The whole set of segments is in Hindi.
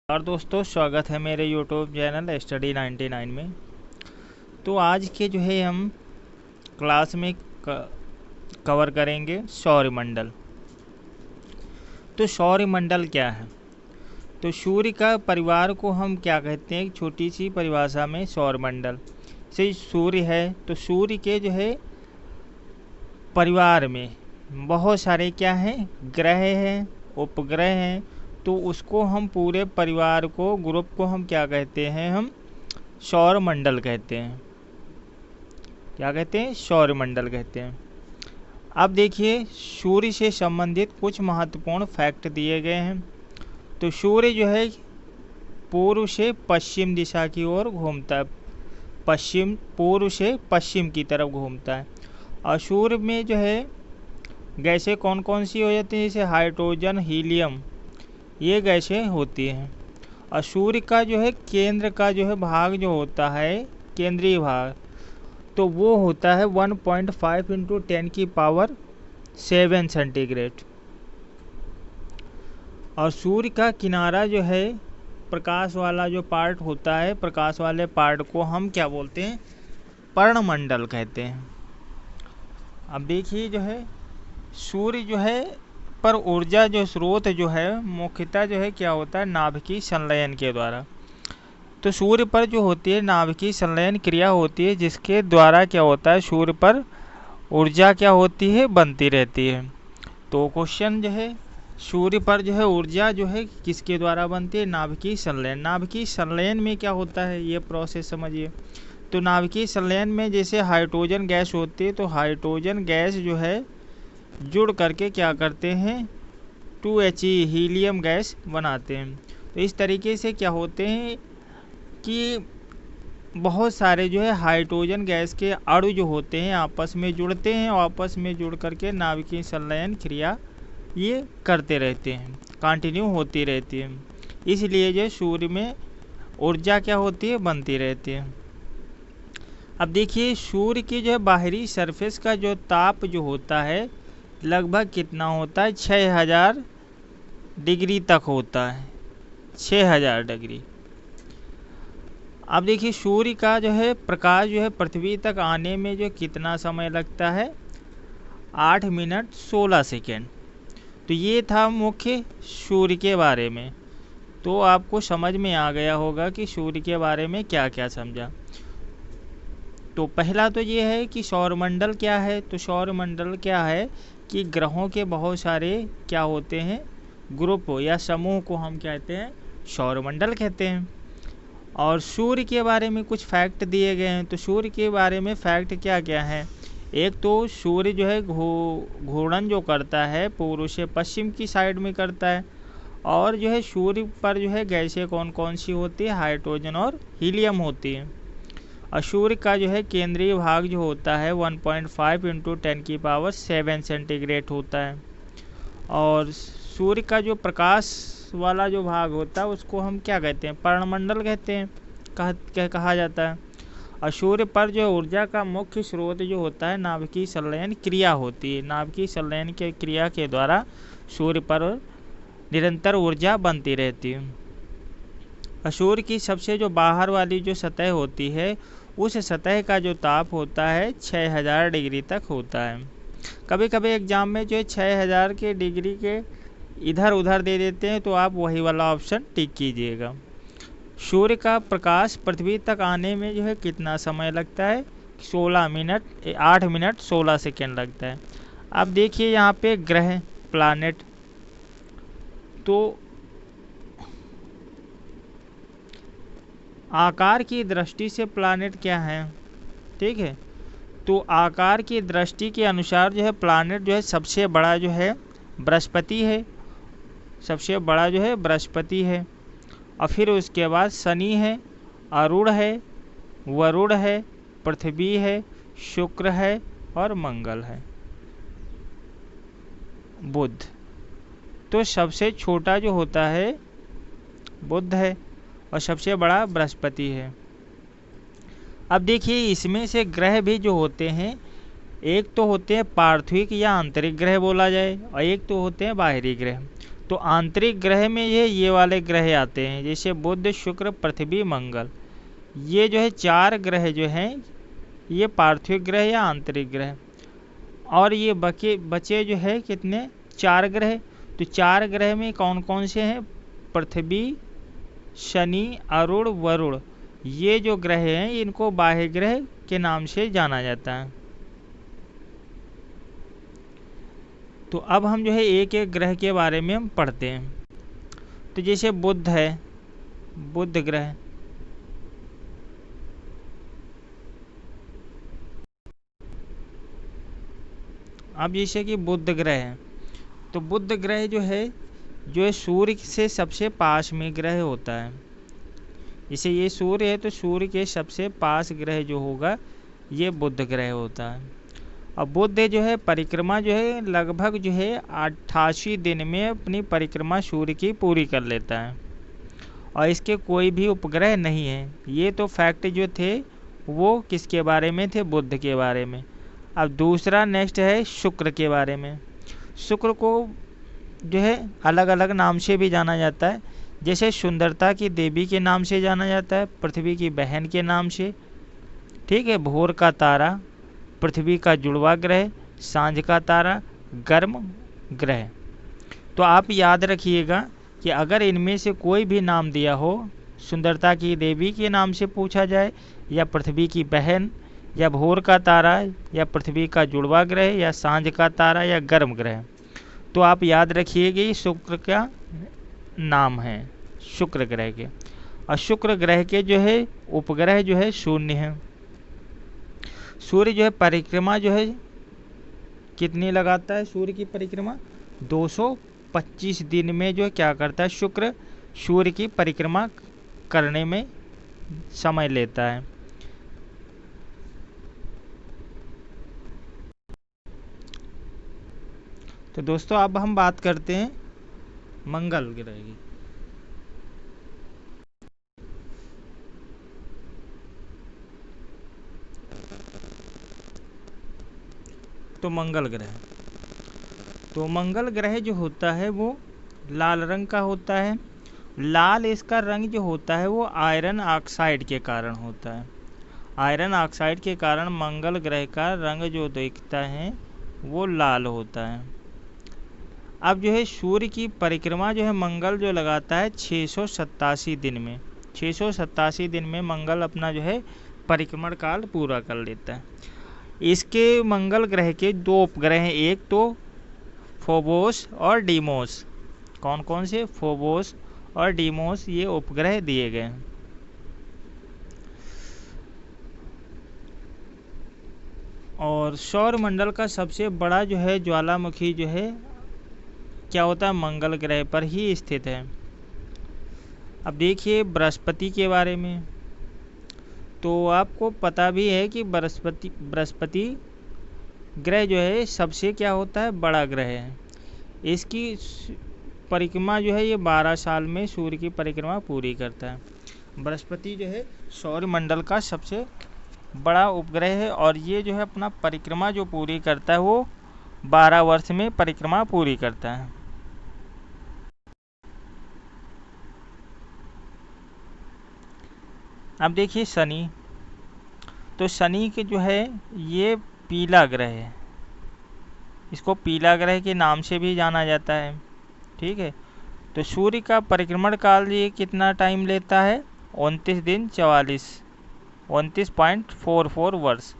और दोस्तों, स्वागत है मेरे YouTube चैनल स्टडी 99 में। तो आज के जो है हम क्लास में कवर करेंगे सौरमंडल। तो सौरमंडल क्या है? तो सूर्य का परिवार को हम क्या कहते हैं? एक छोटी सी परिभाषा में सौरमंडल से सूर्य है, तो सूर्य के जो है परिवार में बहुत सारे क्या हैं? ग्रह हैं, उपग्रह हैं। तो उसको हम पूरे परिवार को, ग्रुप को हम क्या कहते हैं? हम सौरमंडल कहते हैं। क्या कहते हैं? सौरमंडल कहते हैं। अब देखिए, सूर्य से संबंधित कुछ महत्वपूर्ण फैक्ट दिए गए हैं। तो सूर्य जो है पूर्व से पश्चिम दिशा की ओर घूमता है, पूर्व से पश्चिम की तरफ घूमता है। और सूर्य में जो है गैसें कौन कौन सी हो जाती हैं? जैसे हाइड्रोजन, हीलियम, ये गैसें होती हैं। और सूर्य का जो है केंद्र का जो है भाग जो होता है, केंद्रीय भाग, तो वो होता है 1.5 × 10⁷ सेंटीग्रेड। और सूर्य का किनारा जो है, प्रकाश वाला जो पार्ट होता है, प्रकाश वाले पार्ट को हम क्या बोलते हैं? पर्णमंडल कहते हैं। अब देखिए, जो है सूर्य जो है पर ऊर्जा जो स्रोत जो है मुख्यतः जो है क्या होता है? नाभिकीय संलयन के द्वारा। तो सूर्य पर जो होती है नाभिकीय संलयन क्रिया होती है, जिसके द्वारा क्या होता है? सूर्य पर ऊर्जा क्या होती है? बनती रहती है। तो क्वेश्चन जो है, सूर्य पर जो है ऊर्जा जो है किसके द्वारा बनती है? नाभिकीय संलयन। नाभिकीय संलयन में क्या होता है? ये प्रोसेस समझिए। तो नाभिकीय संलयन में जैसे हाइड्रोजन गैस होती है, तो हाइड्रोजन गैस जो है जुड़ करके क्या करते हैं? 2He हीलियम गैस बनाते हैं। तो इस तरीके से क्या होते हैं कि बहुत सारे जो है हाइड्रोजन गैस के अणु जो होते हैं आपस में जुड़ते हैं, और आपस में जुड़ करके नाभिकीय संलयन क्रिया ये करते रहते हैं, कंटिन्यू होती रहती है। इसलिए जो सूर्य में ऊर्जा क्या होती है? बनती रहती है। अब देखिए, सूर्य की जो है बाहरी सरफेस का जो ताप जो होता है लगभग कितना होता है? 6000 डिग्री तक होता है, 6000 डिग्री। अब देखिए, सूर्य का जो है प्रकाश जो है पृथ्वी तक आने में जो कितना समय लगता है? 8 मिनट 16 सेकेंड। तो ये था मुख्य सूर्य के बारे में। तो आपको समझ में आ गया होगा कि सूर्य के बारे में क्या क्या समझा। तो पहला तो ये है कि सौरमंडल क्या है। तो सौरमंडल क्या है कि ग्रहों के बहुत सारे क्या होते हैं? ग्रुप या समूह को हम कहते हैं सौरमंडल कहते हैं। और सूर्य के बारे में कुछ फैक्ट दिए गए हैं। तो सूर्य के बारे में फैक्ट क्या क्या है? एक तो सूर्य जो है घूर्णन जो करता है पूर्व से पश्चिम की साइड में करता है। और जो है सूर्य पर जो है गैसें कौन कौन सी होती है? हाइड्रोजन और हीलियम होती है। और सूर्य का जो है केंद्रीय भाग जो होता है 1.5 × 10⁷ सेंटीग्रेड होता है। और सूर्य का जो प्रकाश वाला जो भाग होता है उसको हम क्या कहते हैं? पर्णमंडल कहते हैं, कहा जाता है। और सूर्य पर जो ऊर्जा का मुख्य स्रोत जो होता है नाभिकीय संलयन क्रिया होती है। नाभिकीय संलयन के क्रिया के द्वारा सूर्य पर निरंतर ऊर्जा बनती रहती है। और सूर्य की सबसे जो बाहर वाली जो सतह होती है, उस सतह का जो ताप होता है 6000 डिग्री तक होता है। कभी कभी एग्जाम में जो है 6000 के डिग्री के इधर उधर दे देते हैं, तो आप वही वाला ऑप्शन टिक कीजिएगा। सूर्य का प्रकाश पृथ्वी तक आने में जो है कितना समय लगता है? 8 मिनट 16 सेकेंड लगता है। अब देखिए यहाँ पे ग्रह, प्लैनेट, तो आकार की दृष्टि से प्लैनेट क्या है? ठीक है। तो आकार की दृष्टि के अनुसार जो है प्लैनेट जो है सबसे बड़ा जो है बृहस्पति है, सबसे बड़ा जो है बृहस्पति है। और फिर उसके बाद शनि है, अरुण है, वरुण है, पृथ्वी है, शुक्र है और मंगल है, बुध। तो सबसे छोटा जो होता है बुध है और सबसे बड़ा बृहस्पति है। अब देखिए, इसमें से ग्रह भी जो होते हैं, एक तो होते हैं पार्थिव या आंतरिक ग्रह बोला जाए, और एक तो होते हैं बाहरी ग्रह। तो आंतरिक ग्रह में ये वाले ग्रह आते हैं, जैसे बुध, शुक्र, पृथ्वी, मंगल। ये जो है 4 ग्रह जो हैं ये पार्थिव ग्रह या आंतरिक ग्रह। और ये बचे जो है कितने, 4 ग्रह। तो 4 ग्रह में कौन कौन से हैं, पृथ्वी, शनि, अरुण, वरुण। ये जो ग्रह हैं इनको बाह्य ग्रह के नाम से जाना जाता है। तो अब हम जो है एक एक ग्रह के बारे में हम पढ़ते हैं। तो जैसे बुध है, बुध ग्रह, अब जैसे कि बुध ग्रह है, तो बुध ग्रह जो है सूर्य से सबसे पास में ग्रह होता है। जैसे ये सूर्य है तो सूर्य के सबसे पास ग्रह जो होगा ये बुध ग्रह होता है। और बुध जो है परिक्रमा जो है लगभग जो है 88 दिन में अपनी परिक्रमा सूर्य की पूरी कर लेता है, और इसके कोई भी उपग्रह नहीं है। ये तो फैक्ट जो थे वो किसके बारे में थे, बुध के बारे में। अब दूसरा नेक्स्ट है शुक्र के बारे में। शुक्र को जो है अलग अलग नाम से भी जाना जाता है, जैसे सुंदरता की देवी के नाम से जाना जाता है, पृथ्वी की बहन के नाम से, ठीक है, भोर का तारा, पृथ्वी का जुड़वा ग्रह, सांझ का तारा, गर्म ग्रह। तो आप याद रखिएगा कि अगर इनमें से कोई भी नाम दिया हो, सुंदरता की देवी के नाम से पूछा जाए, या पृथ्वी की बहन, या भोर का तारा, या पृथ्वी का जुड़वा ग्रह, या सांझ का तारा, या गर्म ग्रह, तो आप याद रखिएगा ये शुक्र का नाम है, शुक्र ग्रह के। और शुक्र ग्रह के जो है उपग्रह जो है शून्य है। सूर्य जो है परिक्रमा जो है कितनी लगाता है, सूर्य की परिक्रमा 225 दिन में जो है क्या करता है, शुक्र सूर्य की परिक्रमा करने में समय लेता है। तो दोस्तों अब हम बात करते हैं मंगल ग्रह की। तो मंगल ग्रह जो होता है वो लाल रंग का होता है। लाल इसका रंग जो होता है वो आयरन ऑक्साइड के कारण होता है। आयरन ऑक्साइड के कारण मंगल ग्रह का रंग जो दिखता है वो लाल होता है। अब जो है सूर्य की परिक्रमा जो है मंगल जो लगाता है 687 दिन में, 687 दिन में मंगल अपना जो है परिक्रमण काल पूरा कर लेता है। इसके मंगल ग्रह के 2 उपग्रह हैं, एक तो फोबोस और डीमोस। कौन कौन से, फोबोस और डीमोस, ये उपग्रह दिए गए हैं। और सौरमंडल का सबसे बड़ा जो है ज्वालामुखी जो है क्या होता है, मंगल ग्रह पर ही स्थित है। अब देखिए बृहस्पति के बारे में, तो आपको पता भी है कि बृहस्पति ग्रह जो है सबसे क्या होता है, बड़ा ग्रह है। इसकी परिक्रमा जो है ये 12 साल में सूर्य की परिक्रमा पूरी करता है। बृहस्पति जो है सौरमंडल का सबसे बड़ा उपग्रह है, और ये जो है अपना परिक्रमा जो पूरी करता है वो 12 वर्ष में परिक्रमा पूरी करता है। अब देखिए शनि, तो शनि के जो है ये पीला ग्रह है, इसको पीला ग्रह के नाम से भी जाना जाता है, ठीक है। तो सूर्य का परिक्रमण काल ये कितना टाइम लेता है, 29 दिन 29.44 वर्ष।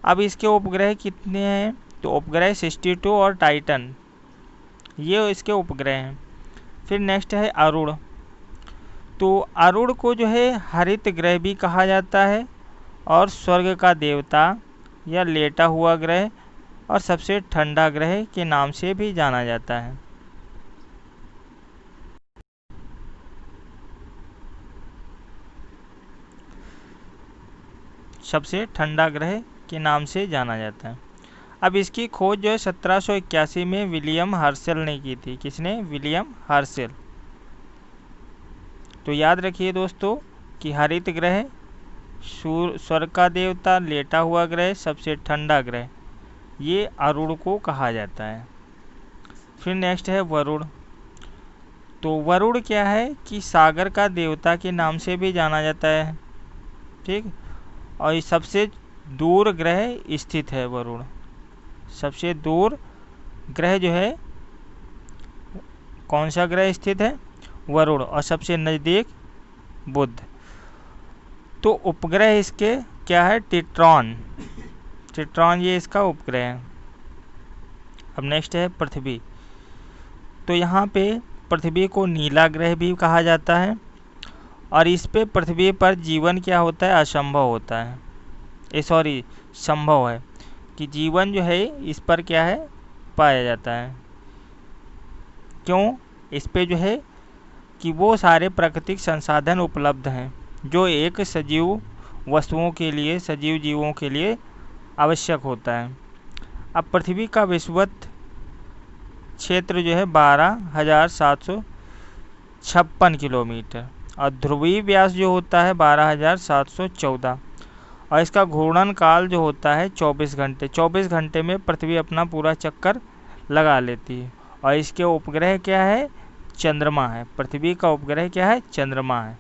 अब इसके उपग्रह कितने हैं, तो उपग्रह 62 और टाइटन, ये इसके उपग्रह हैं। फिर नेक्स्ट है अरुण, तो अरुण को जो है हरित ग्रह भी कहा जाता है, और स्वर्ग का देवता या लेटा हुआ ग्रह और सबसे ठंडा ग्रह के नाम से भी जाना जाता है। सबसे ठंडा ग्रह के नाम से जाना जाता है। अब इसकी खोज जो है 1781 में विलियम हर्शल ने की थी। किसने, विलियम हर्शल। तो याद रखिए दोस्तों कि हरित ग्रह, स्वर्ग का देवता, लेटा हुआ ग्रह, सबसे ठंडा ग्रह, ये अरुण को कहा जाता है। फिर नेक्स्ट है वरुण, तो वरुण क्या है कि सागर का देवता के नाम से भी जाना जाता है, ठीक। और ये सबसे दूर ग्रह स्थित है वरुण, सबसे दूर ग्रह जो है कौन सा ग्रह स्थित है, वरुण, और सबसे नज़दीक बुध। तो उपग्रह इसके क्या है, टिट्रॉन, टिट्रॉन ये इसका उपग्रह है। अब नेक्स्ट है पृथ्वी। तो यहाँ पे पृथ्वी को नीला ग्रह भी कहा जाता है, और इस पे पृथ्वी पर जीवन क्या होता है, असंभव होता है, संभव है कि जीवन जो है इस पर क्या है, पाया जाता है। क्यों, इस पे जो है कि वो सारे प्राकृतिक संसाधन उपलब्ध हैं जो एक सजीव वस्तुओं के लिए, सजीव जीवों के लिए आवश्यक होता है। अब पृथ्वी का विषुवत क्षेत्र जो है 12,756 किलोमीटर, और ध्रुवीय व्यास जो होता है 12,714, और इसका घूर्णन काल जो होता है 24 घंटे। 24 घंटे में पृथ्वी अपना पूरा चक्कर लगा लेती है। और इसके उपग्रह क्या है, चंद्रमा है। पृथ्वी का उपग्रह क्या है, चंद्रमा है।